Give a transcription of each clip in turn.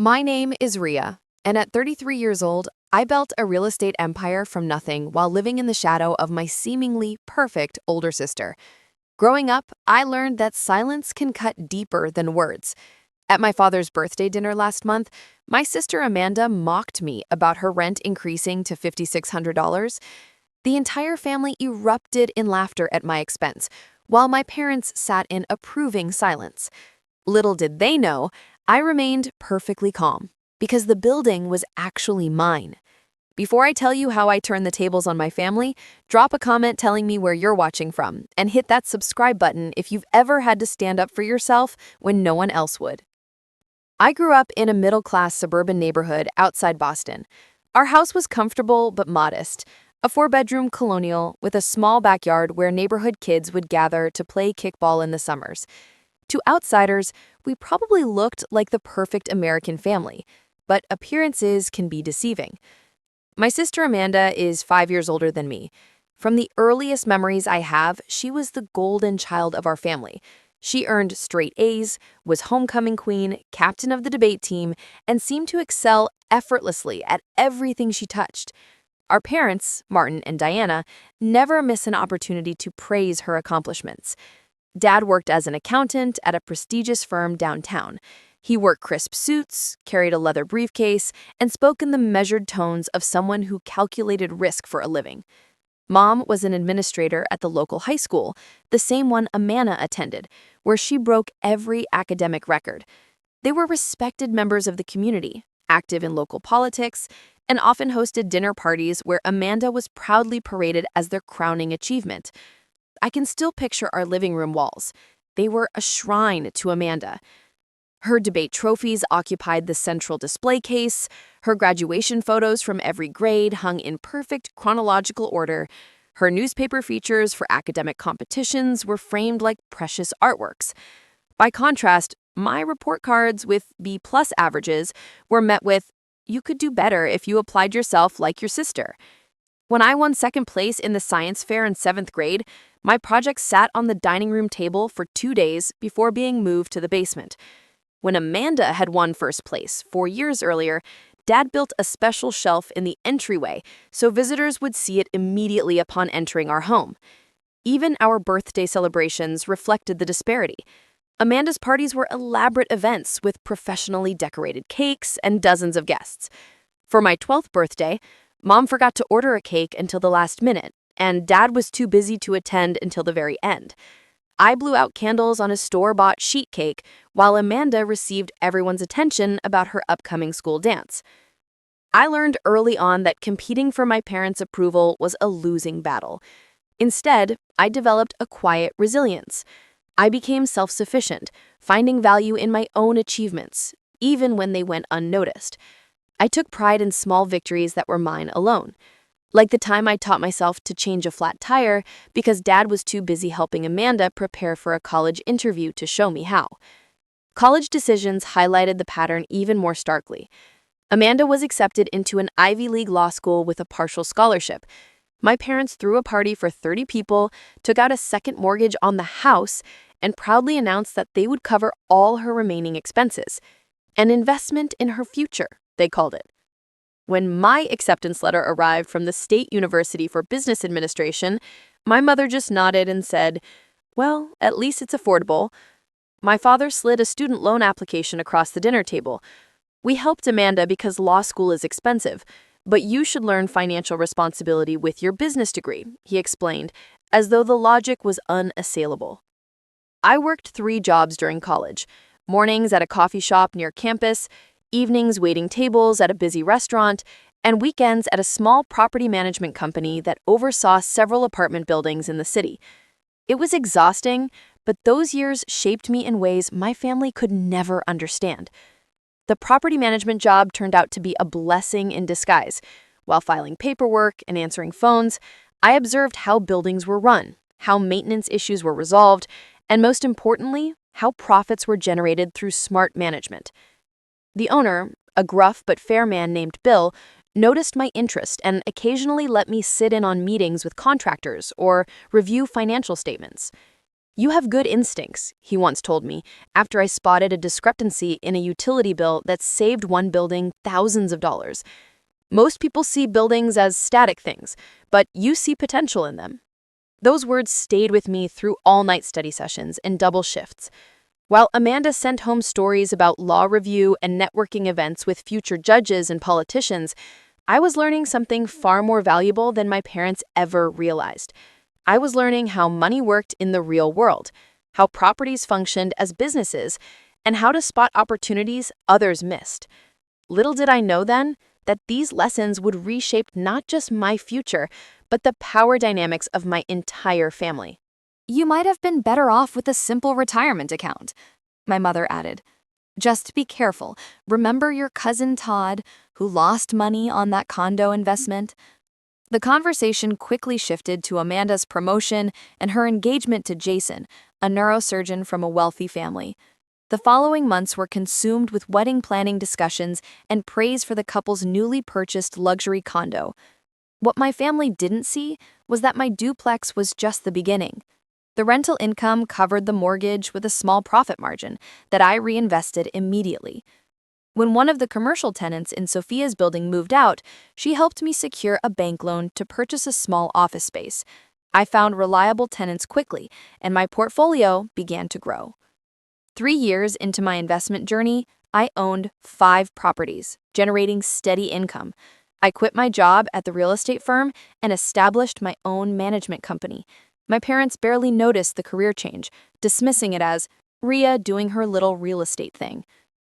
My name is Ria, and at 33 years old, I built a real estate empire from nothing while living in the shadow of my seemingly perfect older sister. Growing up, I learned that silence can cut deeper than words. At my father's birthday dinner last month, my sister Amanda mocked me about her rent increasing to $5,600. The entire family erupted in laughter at my expense, while my parents sat in approving silence. Little did they know, I remained perfectly calm, because the building was actually mine. Before I tell you how I turn the tables on my family, drop a comment telling me where you're watching from, and hit that subscribe button if you've ever had to stand up for yourself when no one else would. I grew up in a middle-class suburban neighborhood outside Boston. Our house was comfortable but modest, a four-bedroom colonial with a small backyard where neighborhood kids would gather to play kickball in the summers. To outsiders, we probably looked like the perfect American family, but appearances can be deceiving. My sister Amanda is 5 years older than me. From the earliest memories I have, she was the golden child of our family. She earned straight A's, was homecoming queen, captain of the debate team, and seemed to excel effortlessly at everything she touched. Our parents, Martin and Diana, never miss an opportunity to praise her accomplishments. Dad worked as an accountant at a prestigious firm downtown. He wore crisp suits, carried a leather briefcase, and spoke in the measured tones of someone who calculated risk for a living. Mom was an administrator at the local high school, the same one Amanda attended, where she broke every academic record. They were respected members of the community, active in local politics, and often hosted dinner parties where Amanda was proudly paraded as their crowning achievement. I can still picture our living room walls. They were a shrine to Amanda. Her debate trophies occupied the central display case. Her graduation photos from every grade hung in perfect chronological order. Her newspaper features for academic competitions were framed like precious artworks. By contrast, my report cards with B-plus averages were met with, "You could do better if you applied yourself like your sister." When I won second place in the science fair in 7th grade, my project sat on the dining room table for 2 days before being moved to the basement. When Amanda had won first place 4 years earlier, Dad built a special shelf in the entryway so visitors would see it immediately upon entering our home. Even our birthday celebrations reflected the disparity. Amanda's parties were elaborate events with professionally decorated cakes and dozens of guests. For my 12th birthday, Mom forgot to order a cake until the last minute, and Dad was too busy to attend until the very end. I blew out candles on a store-bought sheet cake, while Amanda received everyone's attention about her upcoming school dance. I learned early on that competing for my parents' approval was a losing battle. Instead, I developed a quiet resilience. I became self-sufficient, finding value in my own achievements, even when they went unnoticed. I took pride in small victories that were mine alone. Like the time I taught myself to change a flat tire because Dad was too busy helping Amanda prepare for a college interview to show me how. College decisions highlighted the pattern even more starkly. Amanda was accepted into an Ivy League law school with a partial scholarship. My parents threw a party for 30 people, took out a second mortgage on the house, and proudly announced that they would cover all her remaining expenses. An investment in her future, they called it. When my acceptance letter arrived from the State University for Business Administration, my mother just nodded and said, "Well, at least it's affordable." My father slid a student loan application across the dinner table. "We helped Amanda because law school is expensive, but you should learn financial responsibility with your business degree," he explained, as though the logic was unassailable. I worked 3 jobs during college: mornings at a coffee shop near campus, evenings waiting tables at a busy restaurant, and weekends at a small property management company that oversaw several apartment buildings in the city. It was exhausting, but those years shaped me in ways my family could never understand. The property management job turned out to be a blessing in disguise. While filing paperwork and answering phones, I observed how buildings were run, how maintenance issues were resolved, and most importantly, how profits were generated through smart management. The owner, a gruff but fair man named Bill, noticed my interest and occasionally let me sit in on meetings with contractors or review financial statements. "You have good instincts," he once told me, after I spotted a discrepancy in a utility bill that saved one building thousands of dollars. "Most people see buildings as static things, but you see potential in them." Those words stayed with me through all-night study sessions and double shifts. While Amanda sent home stories about law review and networking events with future judges and politicians, I was learning something far more valuable than my parents ever realized. I was learning how money worked in the real world, how properties functioned as businesses, and how to spot opportunities others missed. Little did I know then that these lessons would reshape not just my future, but the power dynamics of my entire family. "You might have been better off with a simple retirement account," my mother added. "Just be careful. Remember your cousin Todd, who lost money on that condo investment?" The conversation quickly shifted to Amanda's promotion and her engagement to Jason, a neurosurgeon from a wealthy family. The following months were consumed with wedding planning discussions and praise for the couple's newly purchased luxury condo. What my family didn't see was that my duplex was just the beginning. The rental income covered the mortgage with a small profit margin that I reinvested immediately. When one of the commercial tenants in Sophia's building moved out, she helped me secure a bank loan to purchase a small office space. I found reliable tenants quickly, and my portfolio began to grow. 3 years into my investment journey, I owned 5 properties, generating steady income. I quit my job at the real estate firm and established my own management company. My parents barely noticed the career change, dismissing it as Ria doing her little real estate thing.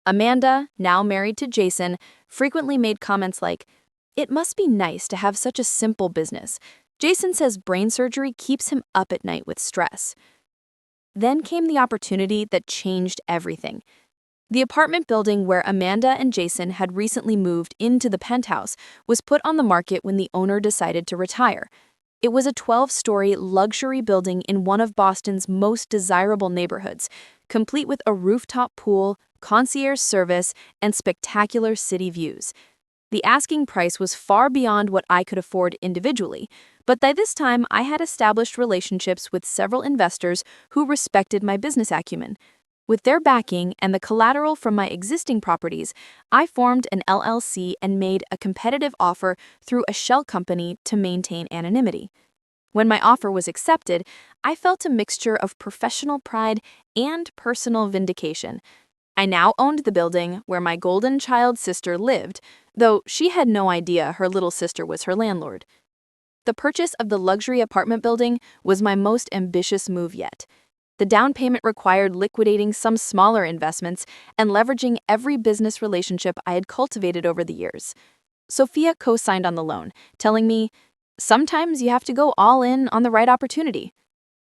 Amanda, now married to Jason, frequently made comments like, "It must be nice to have such a simple business. Jason says brain surgery keeps him up at night with stress." Then came the opportunity that changed everything. The apartment building where Amanda and Jason had recently moved into the penthouse was put on the market when the owner decided to retire. It was a 12-story luxury building in one of Boston's most desirable neighborhoods, complete with a rooftop pool, concierge service, and spectacular city views. The asking price was far beyond what I could afford individually, but by this time I had established relationships with several investors who respected my business acumen. With their backing and the collateral from my existing properties, I formed an LLC and made a competitive offer through a shell company to maintain anonymity. When my offer was accepted, I felt a mixture of professional pride and personal vindication. I now owned the building where my golden child sister lived, though she had no idea her little sister was her landlord. The purchase of the luxury apartment building was my most ambitious move yet. The down payment required liquidating some smaller investments and leveraging every business relationship I had cultivated over the years. Sophia co-signed on the loan, telling me, "Sometimes you have to go all in on the right opportunity."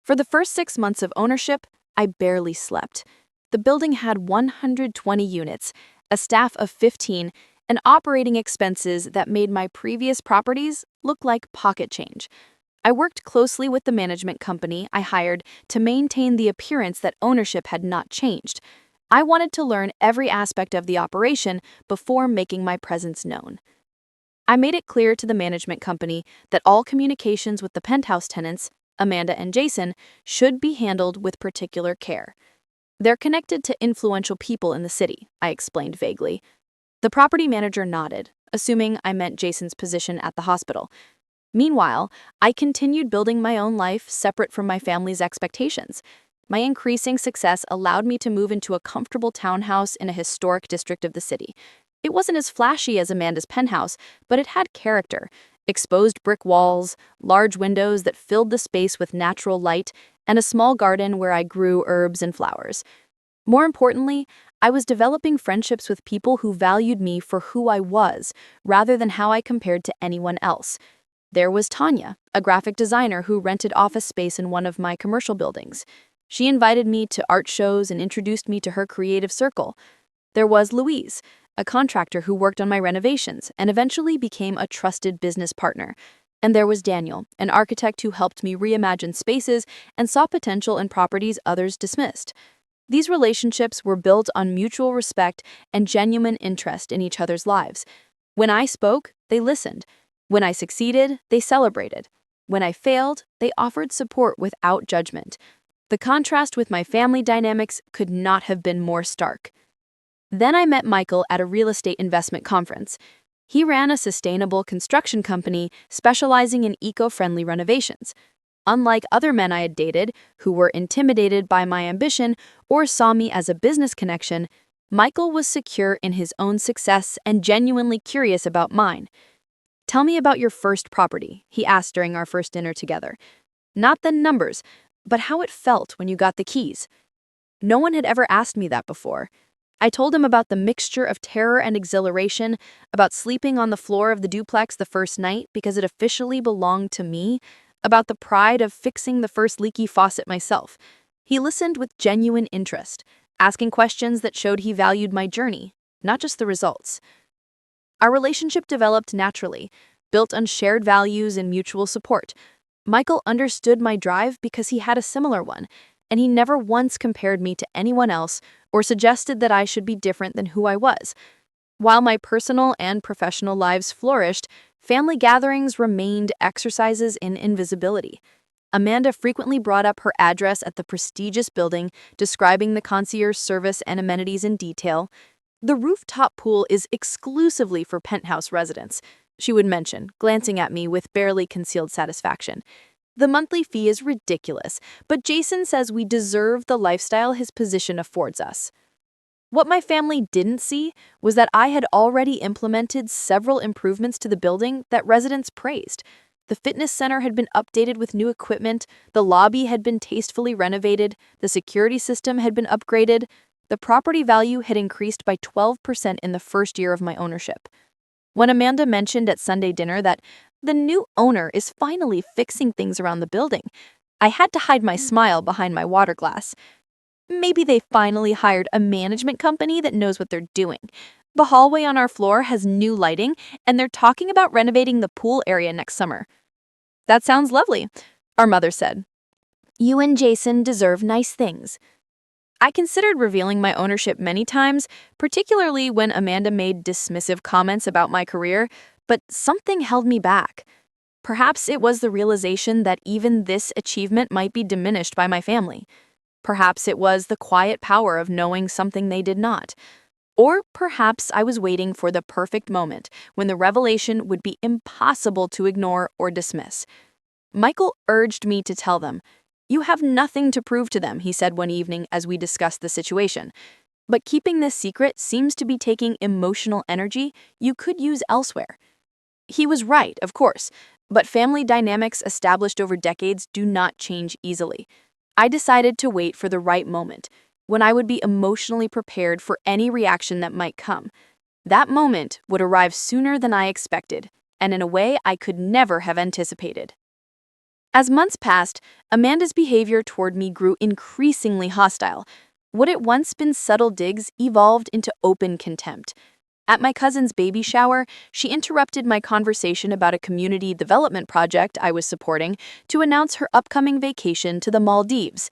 For the first 6 months of ownership, I barely slept. The building had 120 units, a staff of 15, and operating expenses that made my previous properties look like pocket change. I worked closely with the management company I hired to maintain the appearance that ownership had not changed. I wanted to learn every aspect of the operation before making my presence known. I made it clear to the management company that all communications with the penthouse tenants, Amanda and Jason, should be handled with particular care. "They're connected to influential people in the city," I explained vaguely. The property manager nodded, assuming I meant Jason's position at the hospital. Meanwhile, I continued building my own life separate from my family's expectations. My increasing success allowed me to move into a comfortable townhouse in a historic district of the city. It wasn't as flashy as Amanda's penthouse, but it had character: exposed brick walls, large windows that filled the space with natural light, and a small garden where I grew herbs and flowers. More importantly, I was developing friendships with people who valued me for who I was, rather than how I compared to anyone else. There was Tanya, a graphic designer who rented office space in one of my commercial buildings. She invited me to art shows and introduced me to her creative circle. There was Louise, a contractor who worked on my renovations and eventually became a trusted business partner. And there was Daniel, an architect who helped me reimagine spaces and saw potential in properties others dismissed. These relationships were built on mutual respect and genuine interest in each other's lives. When I spoke, they listened. When I succeeded, they celebrated. When I failed, they offered support without judgment. The contrast with my family dynamics could not have been more stark. Then I met Michael at a real estate investment conference. He ran a sustainable construction company specializing in eco-friendly renovations. Unlike other men I had dated, who were intimidated by my ambition or saw me as a business connection, Michael was secure in his own success and genuinely curious about mine. "Tell me about your first property," he asked during our first dinner together. "Not the numbers, but how it felt when you got the keys." No one had ever asked me that before. I told him about the mixture of terror and exhilaration, about sleeping on the floor of the duplex the first night because it officially belonged to me, about the pride of fixing the first leaky faucet myself. He listened with genuine interest, asking questions that showed he valued my journey, not just the results. Our relationship developed naturally, built on shared values and mutual support. Michael understood my drive because he had a similar one, and he never once compared me to anyone else or suggested that I should be different than who I was. While my personal and professional lives flourished, family gatherings remained exercises in invisibility. Amanda frequently brought up her address at the prestigious building, describing the concierge service and amenities in detail. "The rooftop pool is exclusively for penthouse residents," she would mention, glancing at me with barely concealed satisfaction. "The monthly fee is ridiculous, but Jason says we deserve the lifestyle his position affords us." What my family didn't see was that I had already implemented several improvements to the building that residents praised. The fitness center had been updated with new equipment, the lobby had been tastefully renovated, the security system had been upgraded. The property value had increased by 12% in the first year of my ownership. When Amanda mentioned at Sunday dinner that the new owner is finally fixing things around the building, I had to hide my smile behind my water glass. Maybe they finally hired a management company that knows what they're doing. The hallway on our floor has new lighting, and they're talking about renovating the pool area next summer. "That sounds lovely," our mother said. "You and Jason deserve nice things." I considered revealing my ownership many times, particularly when Amanda made dismissive comments about my career, but something held me back. Perhaps it was the realization that even this achievement might be diminished by my family. Perhaps it was the quiet power of knowing something they did not. Or perhaps I was waiting for the perfect moment when the revelation would be impossible to ignore or dismiss. Michael urged me to tell them. "You have nothing to prove to them," he said one evening as we discussed the situation. "But keeping this secret seems to be taking emotional energy you could use elsewhere." He was right, of course, but family dynamics established over decades do not change easily. I decided to wait for the right moment, when I would be emotionally prepared for any reaction that might come. That moment would arrive sooner than I expected, and in a way I could never have anticipated. As months passed, Amanda's behavior toward me grew increasingly hostile. What had once been subtle digs evolved into open contempt. At my cousin's baby shower, she interrupted my conversation about a community development project I was supporting to announce her upcoming vacation to the Maldives.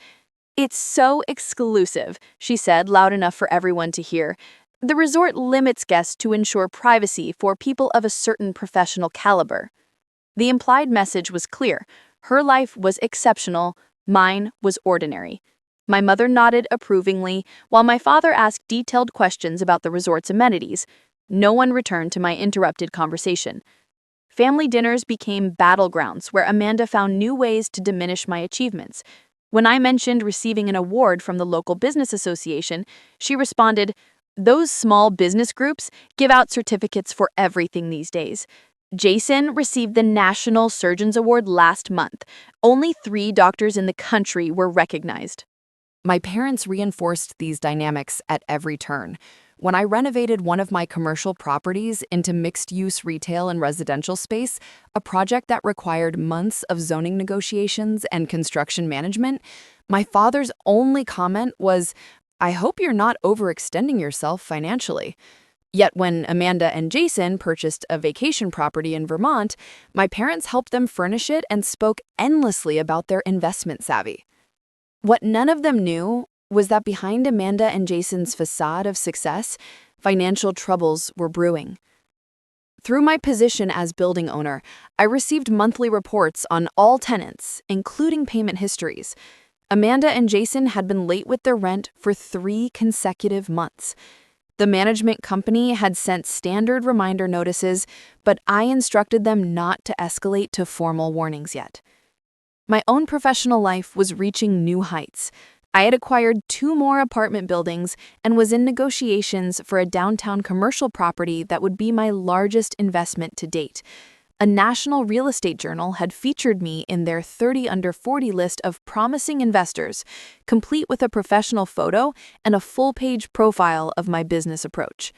"It's so exclusive," she said, loud enough for everyone to hear. "The resort limits guests to ensure privacy for people of a certain professional caliber." The implied message was clear. Her life was exceptional, mine was ordinary. My mother nodded approvingly, while my father asked detailed questions about the resort's amenities. No one returned to my interrupted conversation. Family dinners became battlegrounds where Amanda found new ways to diminish my achievements. When I mentioned receiving an award from the local business association, she responded, "Those small business groups give out certificates for everything these days. Jason received the National Surgeons Award last month. Only 3 doctors in the country were recognized." My parents reinforced these dynamics at every turn. When I renovated one of my commercial properties into mixed-use retail and residential space, a project that required months of zoning negotiations and construction management, my father's only comment was, "I hope you're not overextending yourself financially." Yet when Amanda and Jason purchased a vacation property in Vermont, my parents helped them furnish it and spoke endlessly about their investment savvy. What none of them knew was that behind Amanda and Jason's facade of success, financial troubles were brewing. Through my position as building owner, I received monthly reports on all tenants, including payment histories. Amanda and Jason had been late with their rent for 3 consecutive months. The management company had sent standard reminder notices, but I instructed them not to escalate to formal warnings yet. My own professional life was reaching new heights. I had acquired 2 more apartment buildings and was in negotiations for a downtown commercial property that would be my largest investment to date. A national real estate journal had featured me in their 30 under 40 list of promising investors, complete with a professional photo and a full-page profile of my business approach.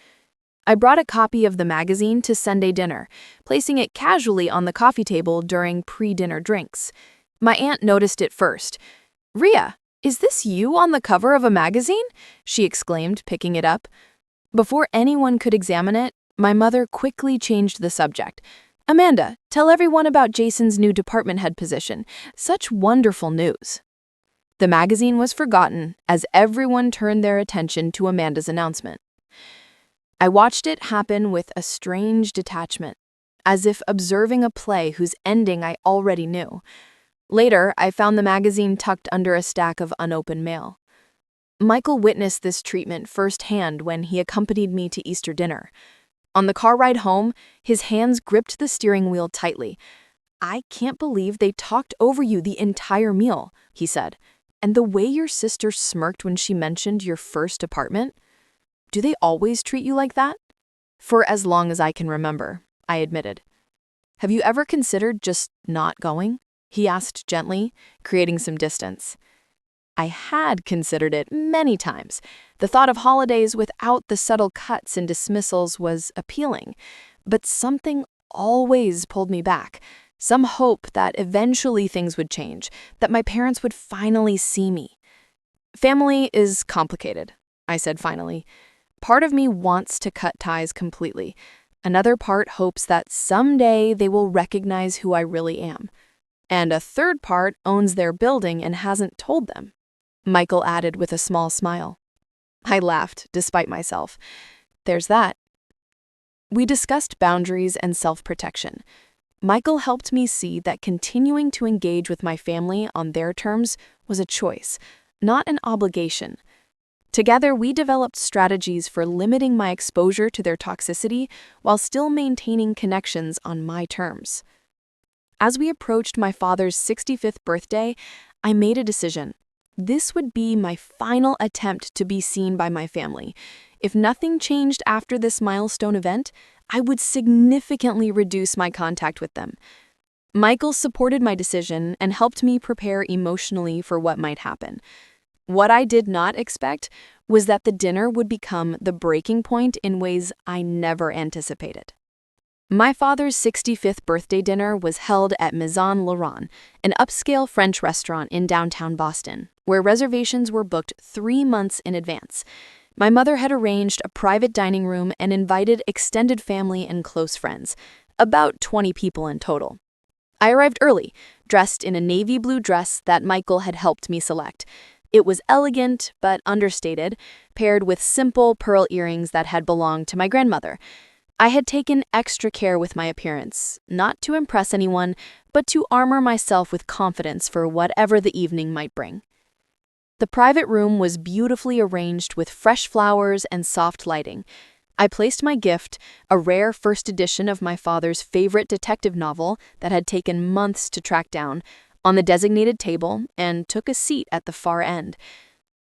I brought a copy of the magazine to Sunday dinner, placing it casually on the coffee table during pre-dinner drinks. My aunt noticed it first. "Ria, is this you on the cover of a magazine?" she exclaimed, picking it up. Before anyone could examine it, my mother quickly changed the subject. "Amanda, tell everyone about Jason's new department head position. Such wonderful news." The magazine was forgotten as everyone turned their attention to Amanda's announcement. I watched it happen with a strange detachment, as if observing a play whose ending I already knew. Later, I found the magazine tucked under a stack of unopened mail. Michael witnessed this treatment firsthand when he accompanied me to Easter dinner. On the car ride home, his hands gripped the steering wheel tightly. "I can't believe they talked over you the entire meal," he said. "And the way your sister smirked when she mentioned your first apartment? Do they always treat you like that?" "For as long as I can remember," I admitted. "Have you ever considered just not going?" he asked gently, creating some distance. I had considered it many times. The thought of holidays without the subtle cuts and dismissals was appealing, but something always pulled me back. Some hope that eventually things would change, that my parents would finally see me. "Family is complicated," I said finally. "Part of me wants to cut ties completely. Another part hopes that someday they will recognize who I really am. And a third part owns their building and hasn't told them," Michael added with a small smile. I laughed, despite myself. There's that. We discussed boundaries and self-protection. Michael helped me see that continuing to engage with my family on their terms was a choice, not an obligation. Together, we developed strategies for limiting my exposure to their toxicity while still maintaining connections on my terms. As we approached my father's 65th birthday, I made a decision. This would be my final attempt to be seen by my family. If nothing changed after this milestone event, I would significantly reduce my contact with them. Michael supported my decision and helped me prepare emotionally for what might happen. What I did not expect was that the dinner would become the breaking point in ways I never anticipated. My father's 65th birthday dinner was held at Maison Laurent, an upscale French restaurant in downtown Boston, where reservations were booked 3 months in advance. My mother had arranged a private dining room and invited extended family and close friends, about 20 people in total. I arrived early, dressed in a navy blue dress that Michael had helped me select. It was elegant but understated, paired with simple pearl earrings that had belonged to my grandmother. I had taken extra care with my appearance, not to impress anyone, but to armor myself with confidence for whatever the evening might bring. The private room was beautifully arranged with fresh flowers and soft lighting. I placed my gift, a rare first edition of my father's favorite detective novel that had taken months to track down, on the designated table and took a seat at the far end.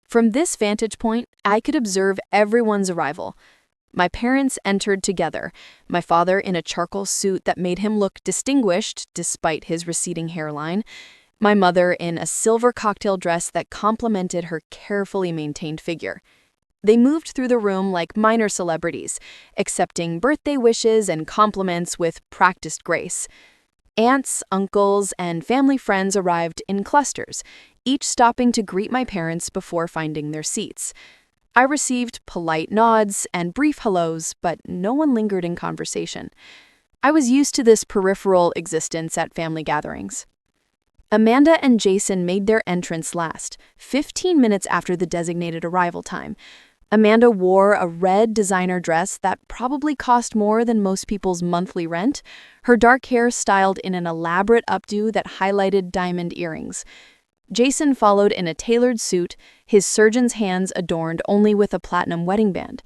From this vantage point, I could observe everyone's arrival. My parents entered together, my father in a charcoal suit that made him look distinguished despite his receding hairline, my mother in a silver cocktail dress that complemented her carefully maintained figure. They moved through the room like minor celebrities, accepting birthday wishes and compliments with practiced grace. Aunts, uncles, and family friends arrived in clusters, each stopping to greet my parents before finding their seats. I received polite nods and brief hellos, but no one lingered in conversation. I was used to this peripheral existence at family gatherings. Amanda and Jason made their entrance last, 15 minutes after the designated arrival time. Amanda wore a red designer dress that probably cost more than most people's monthly rent, her dark hair styled in an elaborate updo that highlighted diamond earrings. Jason followed in a tailored suit, his surgeon's hands adorned only with a platinum wedding band.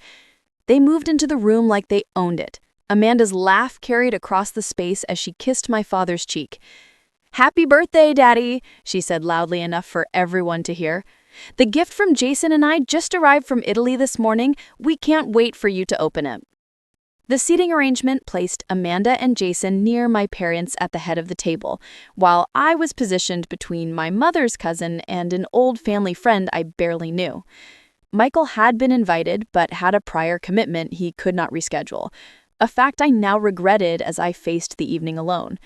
They moved into the room like they owned it. Amanda's laugh carried across the space as she kissed my father's cheek. "Happy birthday, Daddy," she said loudly enough for everyone to hear. "The gift from Jason and I just arrived from Italy this morning. We can't wait for you to open it." The seating arrangement placed Amanda and Jason near my parents at the head of the table, while I was positioned between my mother's cousin and an old family friend I barely knew. Michael had been invited, but had a prior commitment he could not reschedule, a fact I now regretted as I faced the evening alone.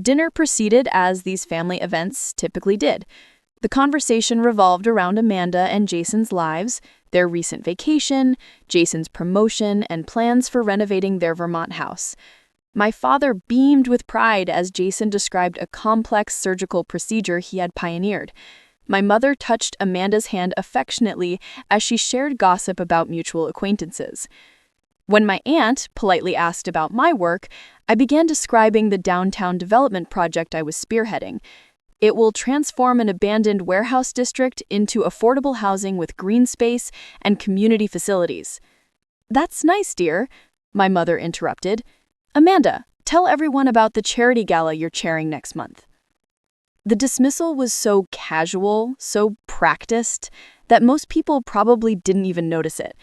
Dinner proceeded as these family events typically did. The conversation revolved around Amanda and Jason's lives, their recent vacation, Jason's promotion, and plans for renovating their Vermont house. My father beamed with pride as Jason described a complex surgical procedure he had pioneered. My mother touched Amanda's hand affectionately as she shared gossip about mutual acquaintances. When my aunt politely asked about my work, I began describing the downtown development project I was spearheading. It will transform an abandoned warehouse district into affordable housing with green space and community facilities. "That's nice, dear," my mother interrupted. "Amanda, tell everyone about the charity gala you're chairing next month." The dismissal was so casual, so practiced, that most people probably didn't even notice it.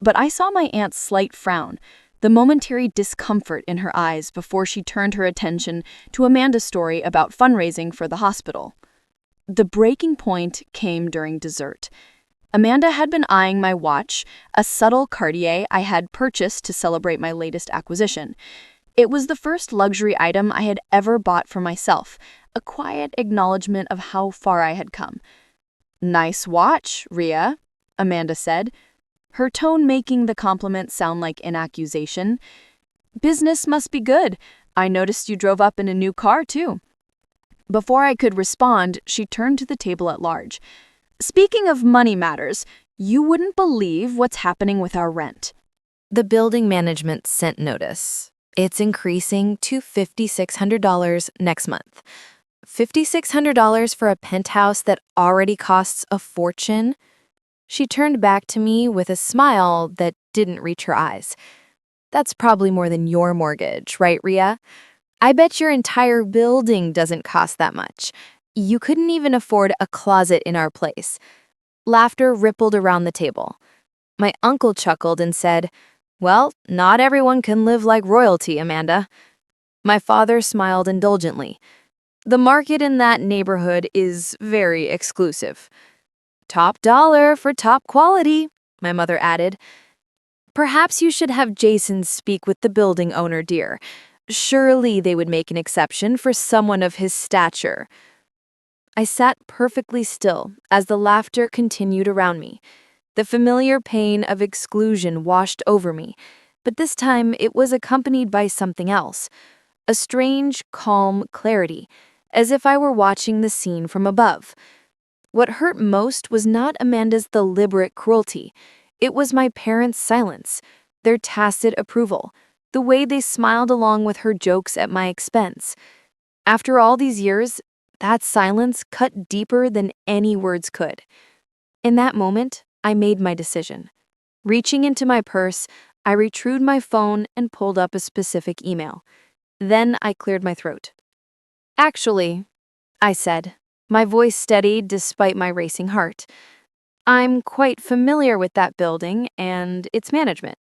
But I saw my aunt's slight frown, the momentary discomfort in her eyes before she turned her attention to Amanda's story about fundraising for the hospital. The breaking point came during dessert. Amanda had been eyeing my watch, a subtle Cartier I had purchased to celebrate my latest acquisition. It was the first luxury item I had ever bought for myself, a quiet acknowledgement of how far I had come. "Nice watch, Ria," Amanda said, her tone making the compliment sound like an accusation. "Business must be good. I noticed you drove up in a new car, too." Before I could respond, she turned to the table at large. "Speaking of money matters, you wouldn't believe what's happening with our rent." The building management sent notice. It's increasing to $5,600 next month. $5,600 for a penthouse that already costs a fortune? She turned back to me with a smile that didn't reach her eyes. "That's probably more than your mortgage, right, Ria? I bet your entire building doesn't cost that much. You couldn't even afford a closet in our place." Laughter rippled around the table. My uncle chuckled and said, "Well, not everyone can live like royalty, Amanda." My father smiled indulgently. "The market in that neighborhood is very exclusive." "Top dollar for top quality," my mother added. "Perhaps you should have Jason speak with the building owner, dear. Surely they would make an exception for someone of his stature." I sat perfectly still as the laughter continued around me. The familiar pain of exclusion washed over me, but this time it was accompanied by something else, a strange, calm clarity, as if I were watching the scene from above. What hurt most was not Amanda's deliberate cruelty. It was my parents' silence, their tacit approval, the way they smiled along with her jokes at my expense. After all these years, that silence cut deeper than any words could. In that moment, I made my decision. Reaching into my purse, I retrieved my phone and pulled up a specific email. Then I cleared my throat. "Actually," I said, my voice steady despite my racing heart, "I'm quite familiar with that building and its management."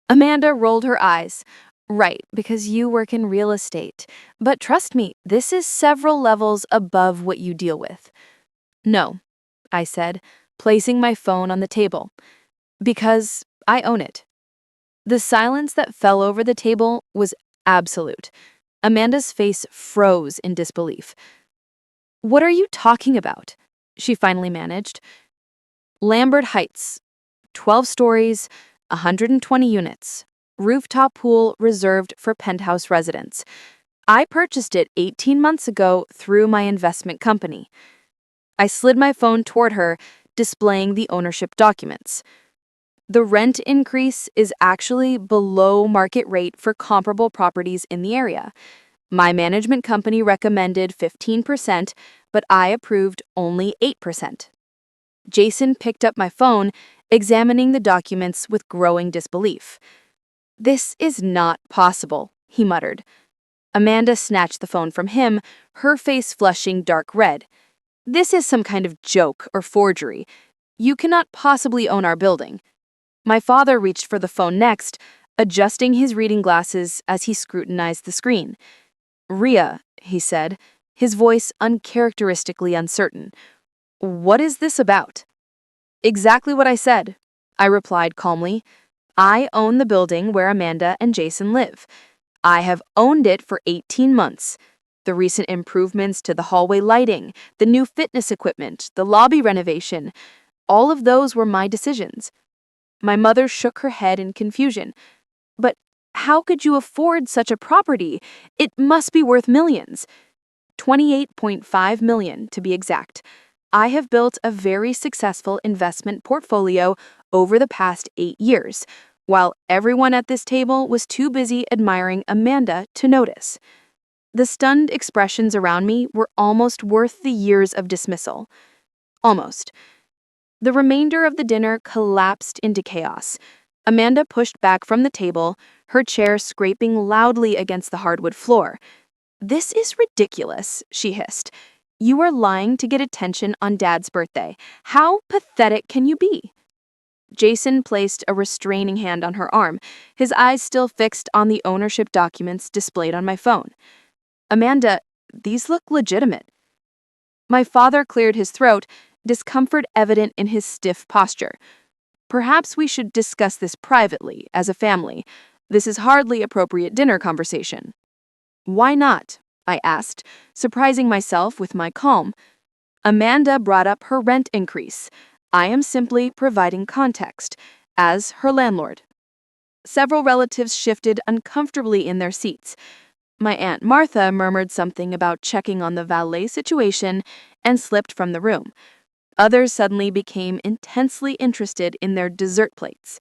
Amanda rolled her eyes. "Right, because you work in real estate. But trust me, this is several levels above what you deal with." "No," I said, placing my phone on the table, "because I own it." The silence that fell over the table was absolute. Amanda's face froze in disbelief. "What are you talking about?" she finally managed. "Lambert Heights, 12 stories, 120 units, rooftop pool reserved for penthouse residents. I purchased it 18 months ago through my investment company." I slid my phone toward her, displaying the ownership documents. "The rent increase is actually below market rate for comparable properties in the area. My management company recommended 15%, but I approved only 8%. Jason picked up my phone, examining the documents with growing disbelief. "This is not possible," he muttered. Amanda snatched the phone from him, her face flushing dark red. "This is some kind of joke or forgery. You cannot possibly own our building." My father reached for the phone next, adjusting his reading glasses as he scrutinized the screen. "Ria," he said, his voice uncharacteristically uncertain. "What is this about?" "Exactly what I said," I replied calmly. "I own the building where Amanda and Jason live. I have owned it for 18 months. The recent improvements to the hallway lighting, the new fitness equipment, the lobby renovation, all of those were my decisions." My mother shook her head in confusion. "But how could you afford such a property? It must be worth millions." 28.5 million, to be exact. I have built a very successful investment portfolio over the past 8 years, while everyone at this table was too busy admiring Amanda to notice. The stunned expressions around me were almost worth the years of dismissal. Almost. The remainder of the dinner collapsed into chaos. Amanda pushed back from the table, her chair scraping loudly against the hardwood floor. "This is ridiculous," she hissed. "You are lying to get attention on Dad's birthday. How pathetic can you be?" Jason placed a restraining hand on her arm, his eyes still fixed on the ownership documents displayed on my phone. "Amanda, these look legitimate." My father cleared his throat, discomfort evident in his stiff posture. "Perhaps we should discuss this privately, as a family. This is hardly appropriate dinner conversation." "Why not?" I asked, surprising myself with my calm. "Amanda brought up her rent increase. I am simply providing context, as her landlord." Several relatives shifted uncomfortably in their seats. My Aunt Martha murmured something about checking on the valet situation and slipped from the room. Others suddenly became intensely interested in their dessert plates.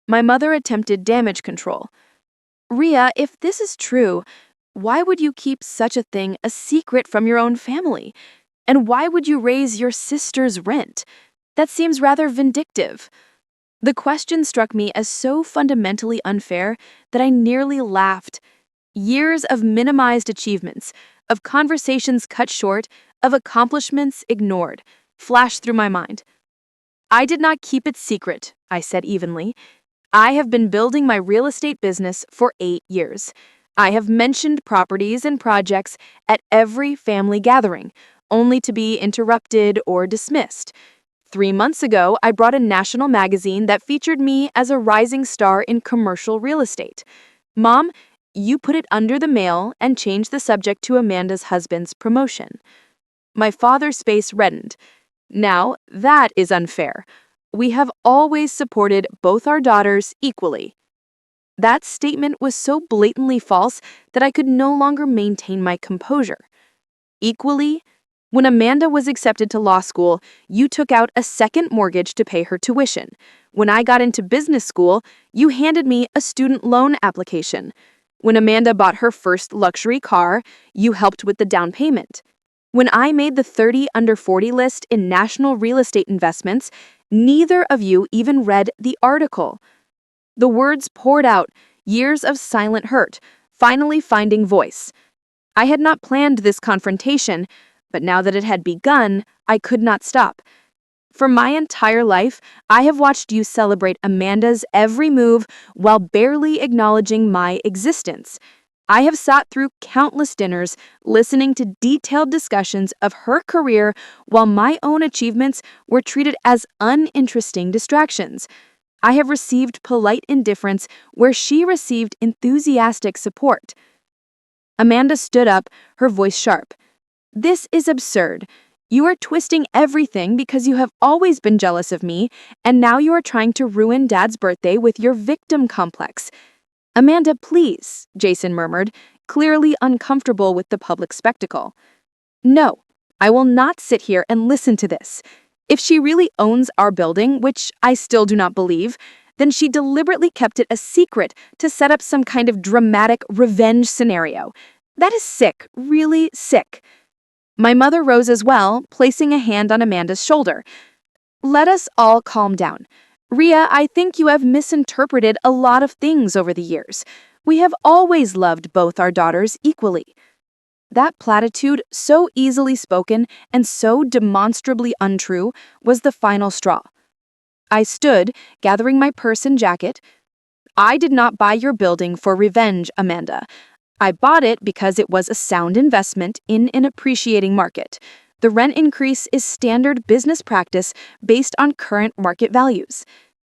My mother attempted damage control. "Ria, if this is true, why would you keep such a thing a secret from your own family? And why would you raise your sister's rent? That seems rather vindictive." The question struck me as so fundamentally unfair that I nearly laughed. Years of minimized achievements, of conversations cut short, of accomplishments ignored, flashed through my mind. "I did not keep it secret," I said evenly. "I have been building my real estate business for 8 years. I have mentioned properties and projects at every family gathering, only to be interrupted or dismissed. 3 months ago, I brought a national magazine that featured me as a rising star in commercial real estate. Mom, you put it under the mail and changed the subject to Amanda's husband's promotion." My father's face reddened. "Now, that is unfair. We have always supported both our daughters equally." That statement was so blatantly false that I could no longer maintain my composure. "Equally? When Amanda was accepted to law school, you took out a second mortgage to pay her tuition. When I got into business school, you handed me a student loan application. When Amanda bought her first luxury car, you helped with the down payment. When I made the 30 under 40 list in national real estate investments, neither of you even read the article." The words poured out, years of silent hurt, finally finding voice. I had not planned this confrontation, but now that it had begun, I could not stop. "For my entire life, I have watched you celebrate Amanda's every move while barely acknowledging my existence. I have sat through countless dinners, listening to detailed discussions of her career while my own achievements were treated as uninteresting distractions. I have received polite indifference where she received enthusiastic support." Amanda stood up, her voice sharp. "This is absurd. You are twisting everything because you have always been jealous of me, and now you are trying to ruin Dad's birthday with your victim complex." "Amanda, please," Jason murmured, clearly uncomfortable with the public spectacle. "No, I will not sit here and listen to this. If she really owns our building, which I still do not believe, then she deliberately kept it a secret to set up some kind of dramatic revenge scenario. That is sick, really sick. My mother rose as well, placing a hand on Amanda's shoulder. Let us all calm down. Ria, I think you have misinterpreted a lot of things over the years. We have always loved both our daughters equally. That platitude, so easily spoken and so demonstrably untrue, was the final straw. I stood, gathering my purse and jacket. I did not buy your building for revenge, Amanda. I bought it because it was a sound investment in an appreciating market. The rent increase is standard business practice based on current market values.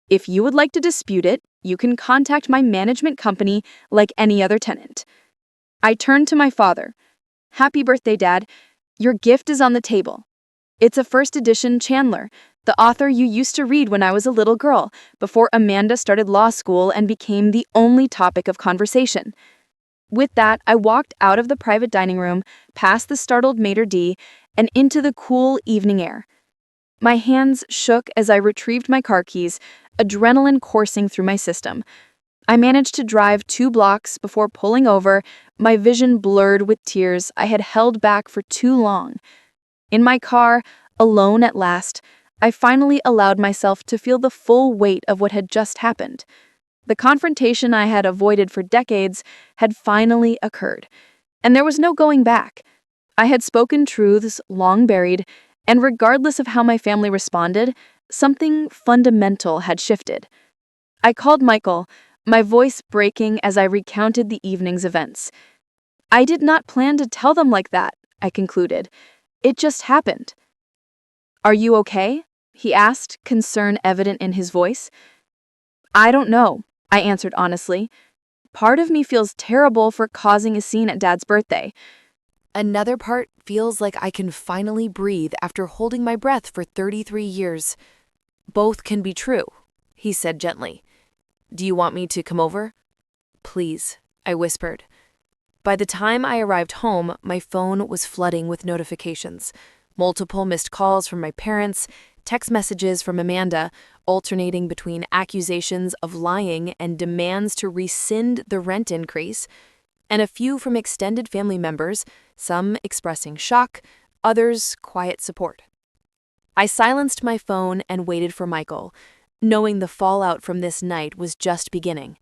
If you would like to dispute it, you can contact my management company like any other tenant. I turned to my father. Happy birthday, Dad. Your gift is on the table. It's a first edition Chandler, the author you used to read when I was a little girl, before Amanda started law school and became the only topic of conversation. With that, I walked out of the private dining room, past the startled maitre d', and into the cool evening air. My hands shook as I retrieved my car keys, adrenaline coursing through my system. I managed to drive 2 blocks before pulling over, my vision blurred with tears I had held back for too long. In my car, alone at last, I finally allowed myself to feel the full weight of what had just happened. The confrontation I had avoided for decades had finally occurred, and there was no going back. I had spoken truths long buried, and regardless of how my family responded, something fundamental had shifted. I called Michael, my voice breaking as I recounted the evening's events. I did not plan to tell them like that, I concluded. It just happened. Are you okay? He asked, concern evident in his voice. I don't know, I answered honestly. Part of me feels terrible for causing a scene at Dad's birthday. Another part feels like I can finally breathe after holding my breath for 33 years. Both can be true, he said gently. Do you want me to come over? Please, I whispered. By the time I arrived home, my phone was flooding with notifications. Multiple missed calls from my parents, text messages from Amanda, alternating between accusations of lying and demands to rescind the rent increase, and a few from extended family members, some expressing shock, others quiet support. I silenced my phone and waited for Michael, knowing the fallout from this night was just beginning.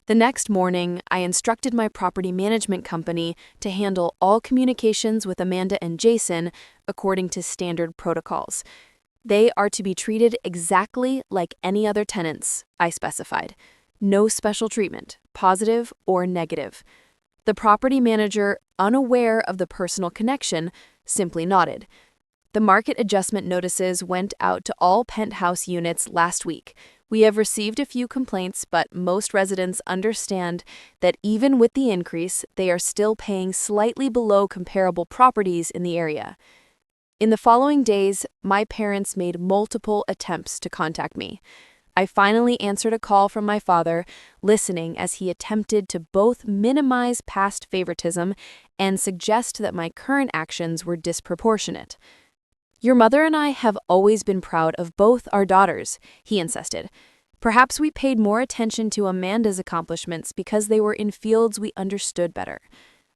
The next morning, I instructed my property management company to handle all communications with Amanda and Jason according to standard protocols. They are to be treated exactly like any other tenants, I specified. No special treatment, positive or negative. The property manager, unaware of the personal connection, simply nodded. The market adjustment notices went out to all penthouse units last week. We have received a few complaints, but most residents understand that even with the increase, they are still paying slightly below comparable properties in the area. In the following days, my parents made multiple attempts to contact me. I finally answered a call from my father, listening as he attempted to both minimize past favoritism and suggest that my current actions were disproportionate. Your mother and I have always been proud of both our daughters, he insisted. Perhaps we paid more attention to Amanda's accomplishments because they were in fields we understood better.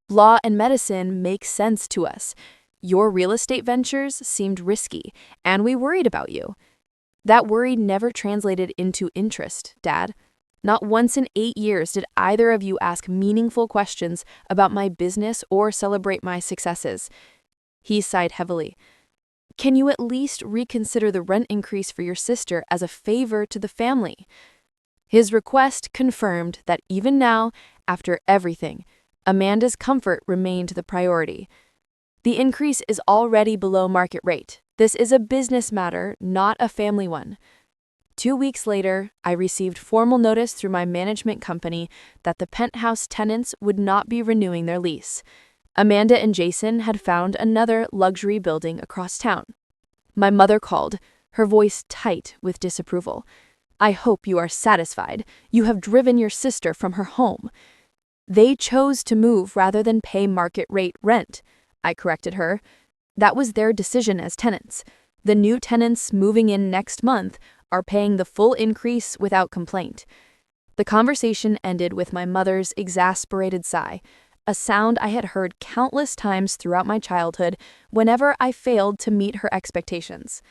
Law and medicine make sense to us. Your real estate ventures seemed risky, and we worried about you. That worry never translated into interest, Dad. Not once in 8 years did either of you ask meaningful questions about my business or celebrate my successes. He sighed heavily. Can you at least reconsider the rent increase for your sister as a favor to the family? His request confirmed that even now, after everything, Amanda's comfort remained the priority. The increase is already below market rate. This is a business matter, not a family one. 2 weeks later, I received formal notice through my management company that the penthouse tenants would not be renewing their lease. Amanda and Jason had found another luxury building across town. My mother called, her voice tight with disapproval. I hope you are satisfied. You have driven your sister from her home. They chose to move rather than pay market rate rent, I corrected her. That was their decision as tenants. The new tenants moving in next month are paying the full increase without complaint. The conversation ended with my mother's exasperated sigh. a sound I had heard countless times throughout my childhood whenever I failed to meet her expectations.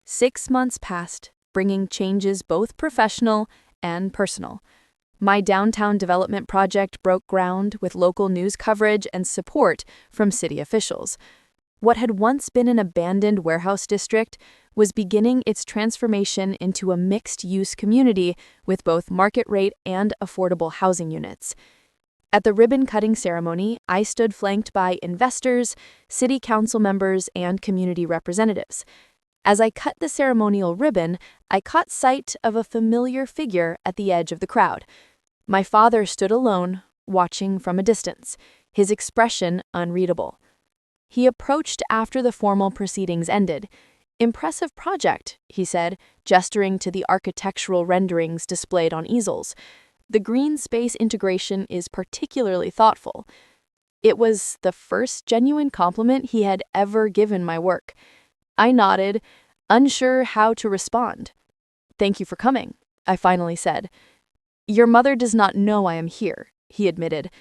6 months passed, bringing changes both professional and personal. My downtown development project broke ground with local news coverage and support from city officials. What had once been an abandoned warehouse district was beginning its transformation into a mixed-use community with both market-rate and affordable housing units. At the ribbon-cutting ceremony, I stood flanked by investors, city council members, and community representatives. As I cut the ceremonial ribbon, I caught sight of a familiar figure at the edge of the crowd. My father stood alone, watching from a distance, his expression unreadable. He approached after the formal proceedings ended. "Impressive project," he said, gesturing to the architectural renderings displayed on easels. "The green space integration is particularly thoughtful." It was the first genuine compliment he had ever given my work. I nodded, unsure how to respond. "Thank you for coming," I finally said. "Your mother does not know I am here," he admitted.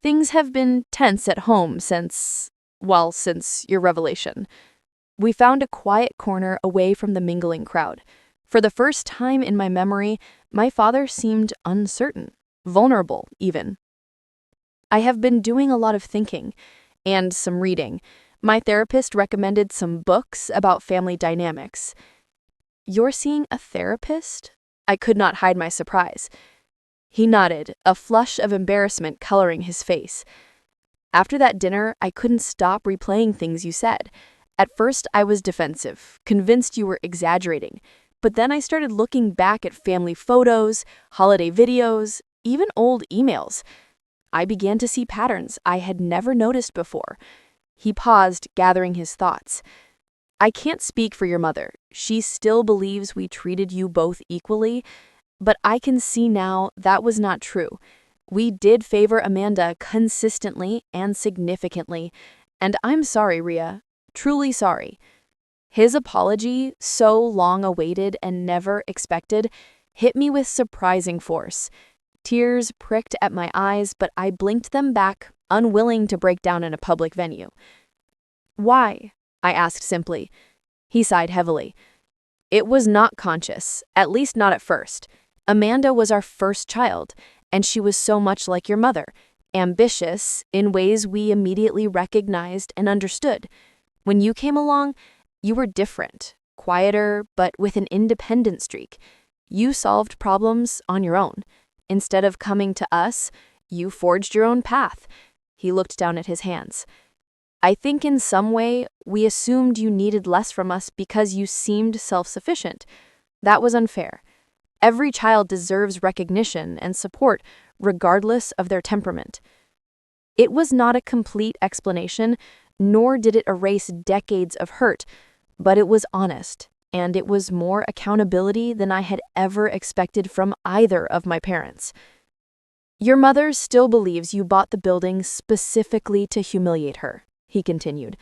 "Things have been tense at home since your revelation." We found a quiet corner away from the mingling crowd. For the first time in my memory, my father seemed uncertain, vulnerable even. "I have been doing a lot of thinking and some reading. My therapist recommended some books about family dynamics." "You're seeing a therapist?" I could not hide my surprise. He nodded, a flush of embarrassment coloring his face. "After that dinner, I couldn't stop replaying things you said. At first, I was defensive, convinced you were exaggerating. But then I started looking back at family photos, holiday videos, even old emails. I began to see patterns I had never noticed before." He paused, gathering his thoughts. "I can't speak for your mother. She still believes we treated you both equally, but I can see now that was not true. We did favor Amanda consistently and significantly, and I'm sorry, Rhea, truly sorry." His apology, so long awaited and never expected, hit me with surprising force. Tears pricked at my eyes, but I blinked them back, unwilling to break down in a public venue. "Why?" I asked simply. He sighed heavily. "It was not conscious, at least not at first. Amanda was our first child, and she was so much like your mother, ambitious in ways we immediately recognized and understood. When you came along, you were different, quieter, but with an independent streak. You solved problems on your own. Instead of coming to us, you forged your own path." He looked down at his hands. "I think in some way, we assumed you needed less from us because you seemed self-sufficient. That was unfair. Every child deserves recognition and support, regardless of their temperament." It was not a complete explanation, nor did it erase decades of hurt, but it was honest, and it was more accountability than I had ever expected from either of my parents. "Your mother still believes you bought the building specifically to humiliate her," he continued.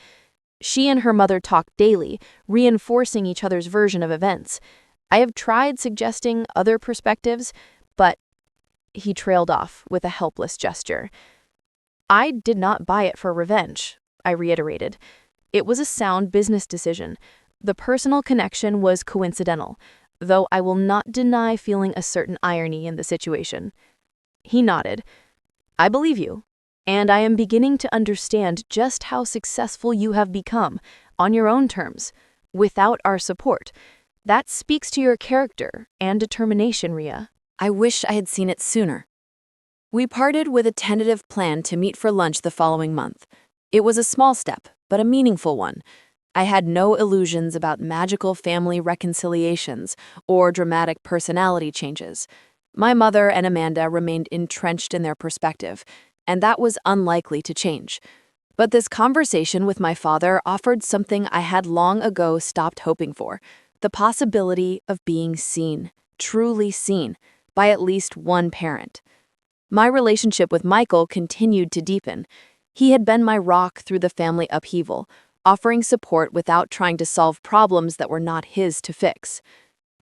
"She and her mother talk daily, reinforcing each other's version of events. I have tried suggesting other perspectives, but..." He trailed off with a helpless gesture. "I did not buy it for revenge," I reiterated. "It was a sound business decision. The personal connection was coincidental, though I will not deny feeling a certain irony in the situation." He nodded. "I believe you, and I am beginning to understand just how successful you have become, on your own terms, without our support. That speaks to your character and determination, Rhea. I wish I had seen it sooner." We parted with a tentative plan to meet for lunch the following month. It was a small step, but a meaningful one. I had no illusions about magical family reconciliations or dramatic personality changes. My mother and Amanda remained entrenched in their perspective, and that was unlikely to change. But this conversation with my father offered something I had long ago stopped hoping for: the possibility of being seen, truly seen, by at least one parent. My relationship with Michael continued to deepen. He had been my rock through the family upheaval, offering support without trying to solve problems that were not his to fix.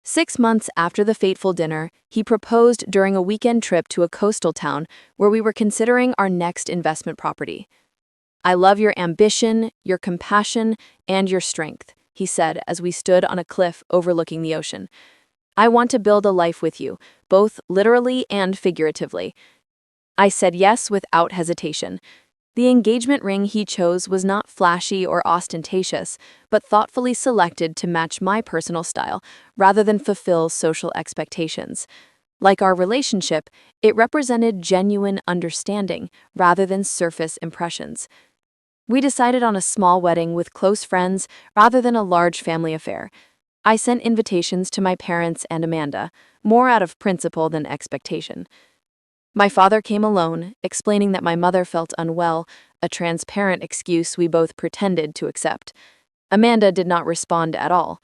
6 months after the fateful dinner, he proposed during a weekend trip to a coastal town where we were considering our next investment property. "I love your ambition, your compassion, and your strength," he said as we stood on a cliff overlooking the ocean. "I want to build a life with you, both literally and figuratively." I said yes without hesitation. The engagement ring he chose was not flashy or ostentatious, but thoughtfully selected to match my personal style rather than fulfill social expectations. Like our relationship, it represented genuine understanding rather than surface impressions. We decided on a small wedding with close friends rather than a large family affair. I sent invitations to my parents and Amanda, more out of principle than expectation. My father came alone, explaining that my mother felt unwell, a transparent excuse we both pretended to accept. Amanda did not respond at all.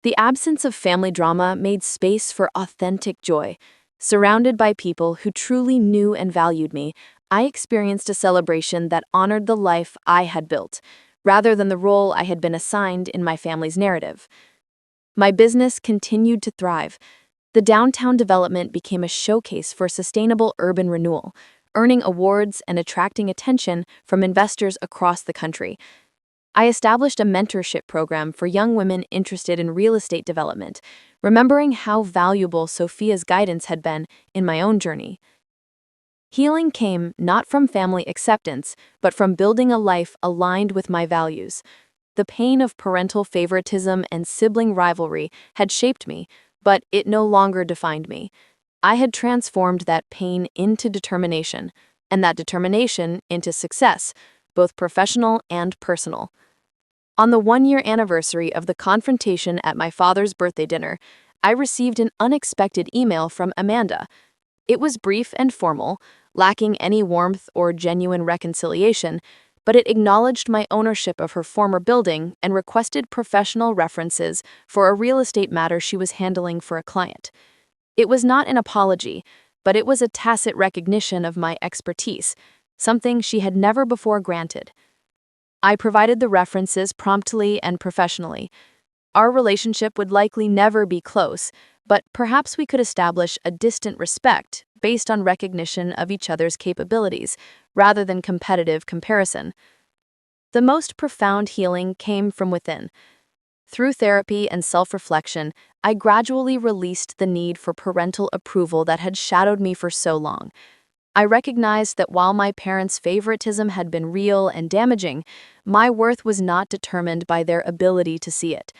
The absence of family drama made space for authentic joy. Surrounded by people who truly knew and valued me, I experienced a celebration that honored the life I had built, rather than the role I had been assigned in my family's narrative. My business continued to thrive. The downtown development became a showcase for sustainable urban renewal, earning awards and attracting attention from investors across the country. I established a mentorship program for young women interested in real estate development, remembering how valuable Sophia's guidance had been in my own journey. Healing came not from family acceptance, but from building a life aligned with my values. The pain of parental favoritism and sibling rivalry had shaped me, but it no longer defined me. I had transformed that pain into determination, and that determination into success, both professional and personal. On the 1-year anniversary of the confrontation at my father's birthday dinner, I received an unexpected email from Amanda. It was brief and formal, lacking any warmth or genuine reconciliation, but it acknowledged my ownership of her former building and requested professional references for a real estate matter she was handling for a client. It was not an apology, but it was a tacit recognition of my expertise, something she had never before granted. I provided the references promptly and professionally. Our relationship would likely never be close, but perhaps we could establish a distant respect based on recognition of each other's capabilities, rather than competitive comparison. The most profound healing came from within. Through therapy and self-reflection, I gradually released the need for parental approval that had shadowed me for so long. I recognized that while my parents' favoritism had been real and damaging, my worth was not determined by their ability to see it.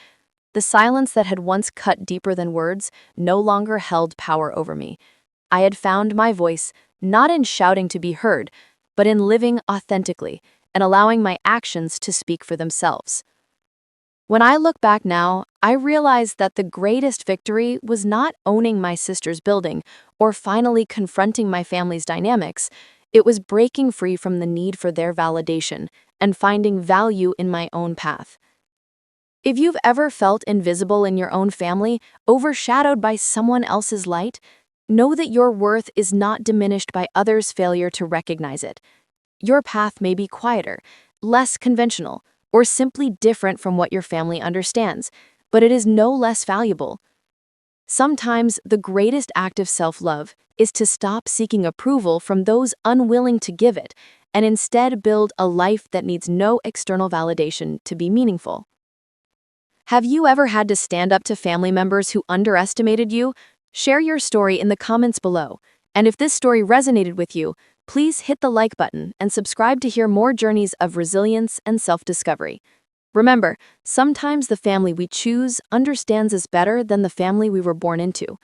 The silence that had once cut deeper than words no longer held power over me. I had found my voice, not in shouting to be heard, but in living authentically and allowing my actions to speak for themselves. When I look back now, I realize that the greatest victory was not owning my sister's building or finally confronting my family's dynamics. It was breaking free from the need for their validation and finding value in my own path. If you've ever felt invisible in your own family, overshadowed by someone else's light, know that your worth is not diminished by others' failure to recognize it. Your path may be quieter, less conventional, or simply different from what your family understands, but it is no less valuable. Sometimes the greatest act of self-love is to stop seeking approval from those unwilling to give it, and instead build a life that needs no external validation to be meaningful. Have you ever had to stand up to family members who underestimated you? Share your story in the comments below. And if this story resonated with you, please hit the like button and subscribe to hear more journeys of resilience and self-discovery. Remember, sometimes the family we choose understands us better than the family we were born into.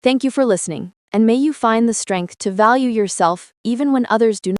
Thank you for listening, and may you find the strength to value yourself even when others do not.